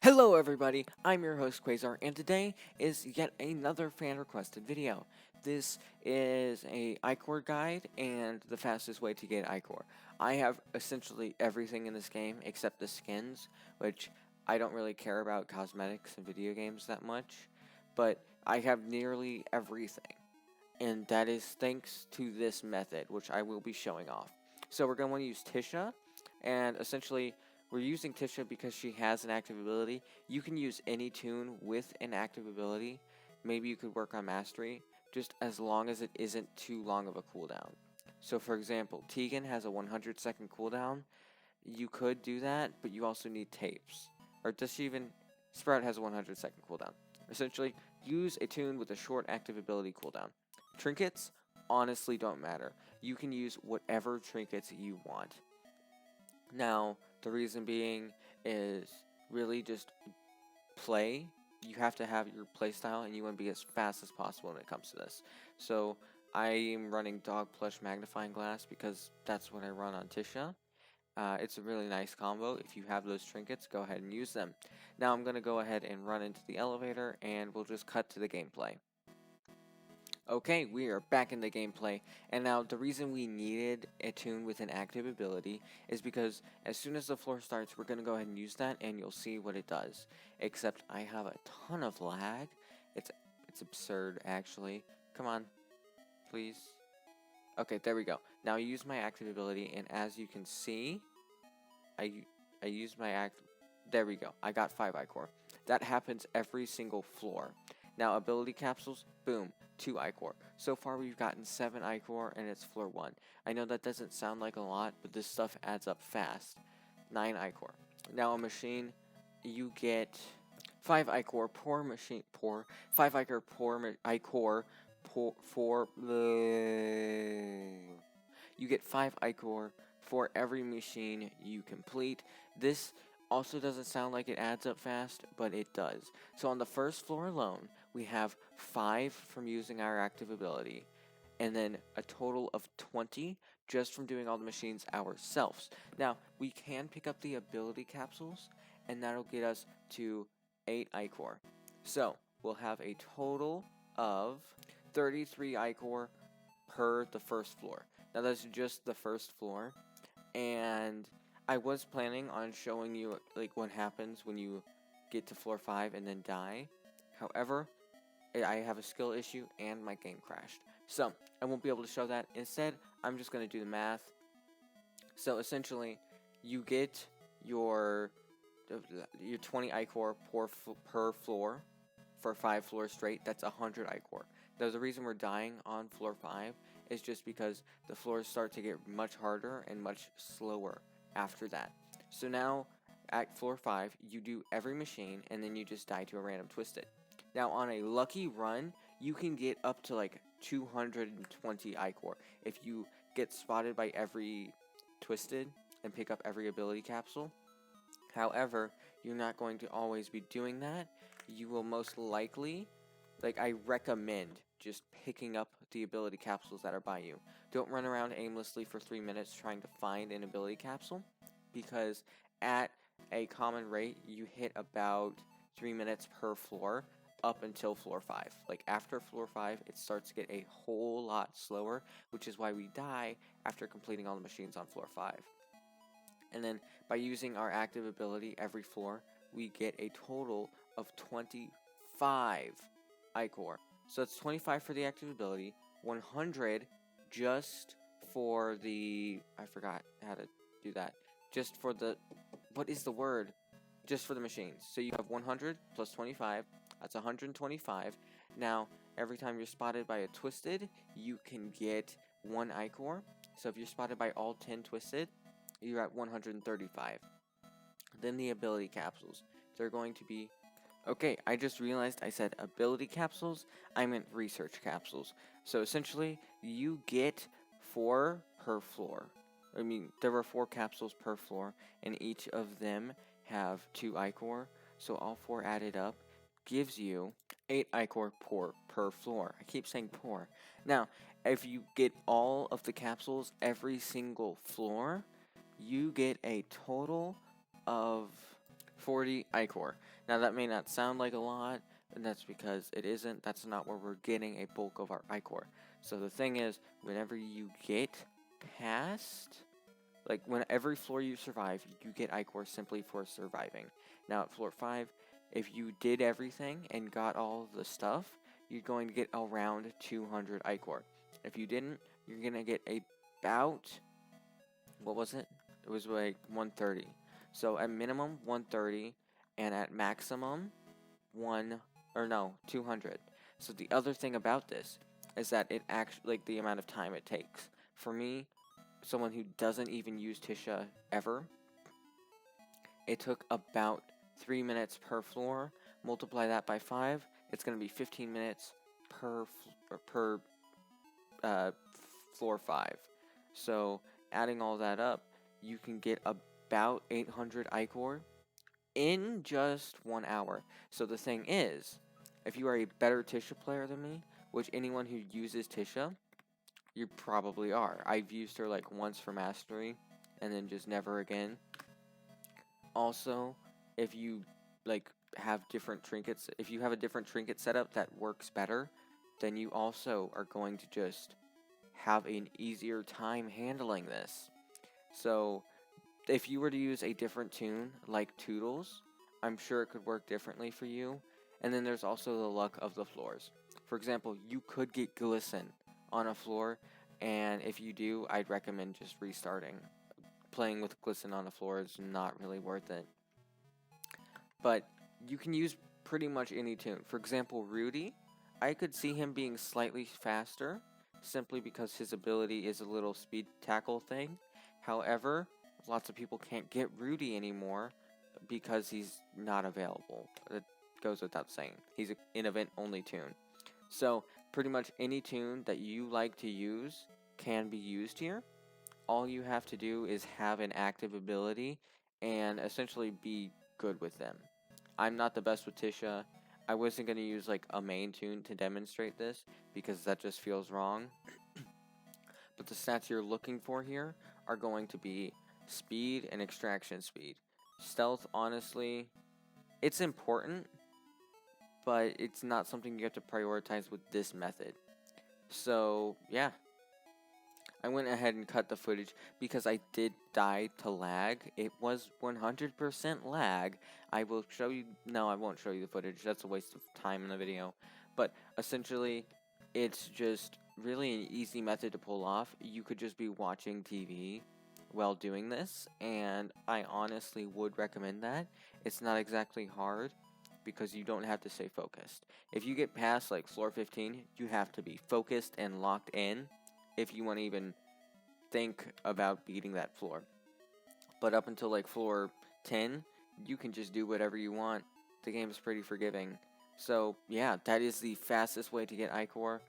Hello everybody, I'm your host Quazar, and today is yet another fan requested video. This is a Ichor guide and the fastest way to get Ichor. I have essentially everything in this game except the skins, which I don't really care about cosmetics in video games that much, but I have nearly everything. And that is thanks to this method, which I will be showing off. So we're going to want to use Tisha, and essentially we're using Tisha because she has an active ability. You can use any toon with an active ability. Maybe you could work on mastery, just as long as it isn't too long of a cooldown. So for example, Tegan has a 100-second cooldown. You could do that, but you also need tapes. Or does she even... Sprout has a 100-second cooldown. Essentially, use a toon with a short active ability cooldown. Trinkets honestly don't matter. You can use whatever trinkets you want. Now, the reason being is really just play. You have to have your playstyle and you want to be as fast as possible when it comes to this. So, I am running Dog Plush Magnifying Glass because that's what I run on Tisha. It's a really nice combo. If you have those trinkets, go ahead and use them. Now I'm going to go ahead and run into the elevator and we'll just cut to the gameplay. Okay, we are back in the gameplay, and now the reason we needed a toon with an active ability is because as soon as the floor starts, we're going to go ahead and use that, and you'll see what it does. Except I have a ton of lag. It's absurd, actually. Come on, please. Okay, there we go. Now I use my active ability, and as you can see, I use my there we go. I got 5 Ichor. That happens every single floor. Now ability capsules, boom, 2 Ichor. So far we've gotten 7 Ichor and it's floor 1. I know that doesn't sound like a lot, but this stuff adds up fast. 9 Ichor. Now a machine, you get 5 Ichor per machine, 5 Ichor per Ichor for you get 5 Ichor for every machine you complete. This also doesn't sound like it adds up fast, but it does. So on the first floor alone, we have 5 from using our active ability, and then a total of 20 just from doing all the machines ourselves. Now, we can pick up the ability capsules, and that'll get us to 8 Ichor. So, we'll have a total of 33 Ichor per the first floor. Now, that's just the first floor, and I was planning on showing you like what happens when you get to floor 5 and then die. However, I have a skill issue and my game crashed. So, I won't be able to show that. Instead, I'm just going to do the math. So, essentially, you get your 20 Ichor per floor for 5 floors straight. That's 100 Ichor. Now, the reason we're dying on floor 5 is just because the floors start to get much harder and much slower after that. So now, at floor 5, you do every machine, and then you just die to a random twisted. Now, on a lucky run, you can get up to like 220 Ichor if you get spotted by every twisted and pick up every ability capsule. However, you're not going to always be doing that. You will most likely, like, I recommend just picking up the ability capsules that are by you. Don't run around aimlessly for 3 minutes trying to find an ability capsule, because at a common rate, you hit about 3 minutes per floor up until floor 5. Like, after floor 5, it starts to get a whole lot slower, which is why we die after completing all the machines on floor 5. And then, by using our active ability every floor, we get a total of 25 Ichor. So that's 25 for the active ability, 100 just for the... I forgot how to do that. Just for the... What is the word? Just for the machines. So you have 100 plus 25. That's 125. Now, every time you're spotted by a twisted, you can get 1 Ichor. So if you're spotted by all 10 twisted, you're at 135. Then the ability capsules. They're going to be... Okay, I just realized I said ability capsules. I meant research capsules. So essentially, you get 4 per floor. I mean, there are 4 capsules per floor, and each of them have 2 Ichor. So all 4 added up gives you 8 Ichor per floor. I keep saying poor. Now, if you get all of the capsules every single floor, you get a total of 40 Ichor. Now that may not sound like a lot, and that's because it isn't. That's not where we're getting a bulk of our Ichor. So the thing is, whenever you get past, like when every floor you survive, you get Ichor simply for surviving. Now at floor 5, if you did everything and got all the stuff, you're going to get around 200 Ichor. If you didn't, you're going to get about, what was it? It was like 130. So at minimum 130, and at maximum 200. So the other thing about this is that it actually, like, the amount of time it takes. For me, someone who doesn't even use Tisha ever, it took about 3 minutes per floor. Multiply that by 5, it's going to be 15 minutes per floor 5. So adding all that up, you can get about 800 Ichor in just 1 hour. So the thing is, if you are a better Tisha player than me, which anyone who uses Tisha, you probably are. I've used her like once for mastery, and then just never again. Also, if you like have different trinkets, if you have a different trinket setup that works better, then you also are going to just have an easier time handling this. So if you were to use a different tune like Toodles, I'm sure it could work differently for you. And then there's also the luck of the floors. For example, you could get Glisten on a floor, and if you do, I'd recommend just restarting. Playing with Glisten on the floor is not really worth it. But you can use pretty much any tune. For example, Rudy, I could see him being slightly faster, simply because his ability is a little speed tackle thing. However, lots of people can't get Rudy anymore because he's not available. It goes without saying. He's an event-only tune. So, pretty much any tune that you like to use can be used here. All you have to do is have an active ability and essentially be good with them. I'm not the best with Tisha. I wasn't going to use like a main tune to demonstrate this because that just feels wrong. But the stats you're looking for here are going to be speed and extraction speed. Stealth, honestly, it's important, but it's not something you have to prioritize with this method. So, yeah. I went ahead and cut the footage because I did die to lag. It was 100% lag. I will show you... No, I won't show you the footage. That's a waste of time in the video. But essentially, it's just really an easy method to pull off. You could just be watching TV while doing this, and I honestly would recommend that. It's not exactly hard because you don't have to stay focused. If you get past like floor 15, you have to be focused and locked in if you want to even think about beating that floor. But up until like floor 10, you can just do whatever you want. The game is pretty forgiving. So yeah, that is the fastest way to get Ichor.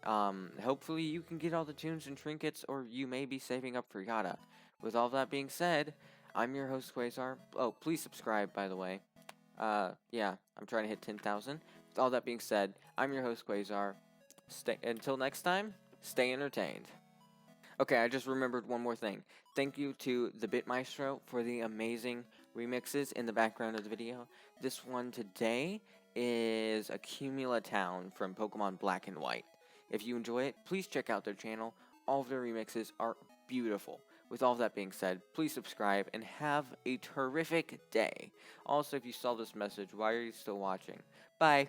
Hopefully you can get all the tunes and trinkets, or you may be saving up for Yada. With all that being said, I'm your host Quazar. Oh, please subscribe, by the way. Yeah, I'm trying to hit 10,000. With all that being said, I'm your host Quazar. Until next time, stay entertained. Okay, I just remembered one more thing. Thank you to the Bit Maestro for the amazing remixes in the background of the video. This one today is Accumula Town from Pokemon Black and White. If you enjoy it, please check out their channel. All of their remixes are beautiful. With all that being said, please subscribe and have a terrific day. Also, if you saw this message, why are you still watching? Bye!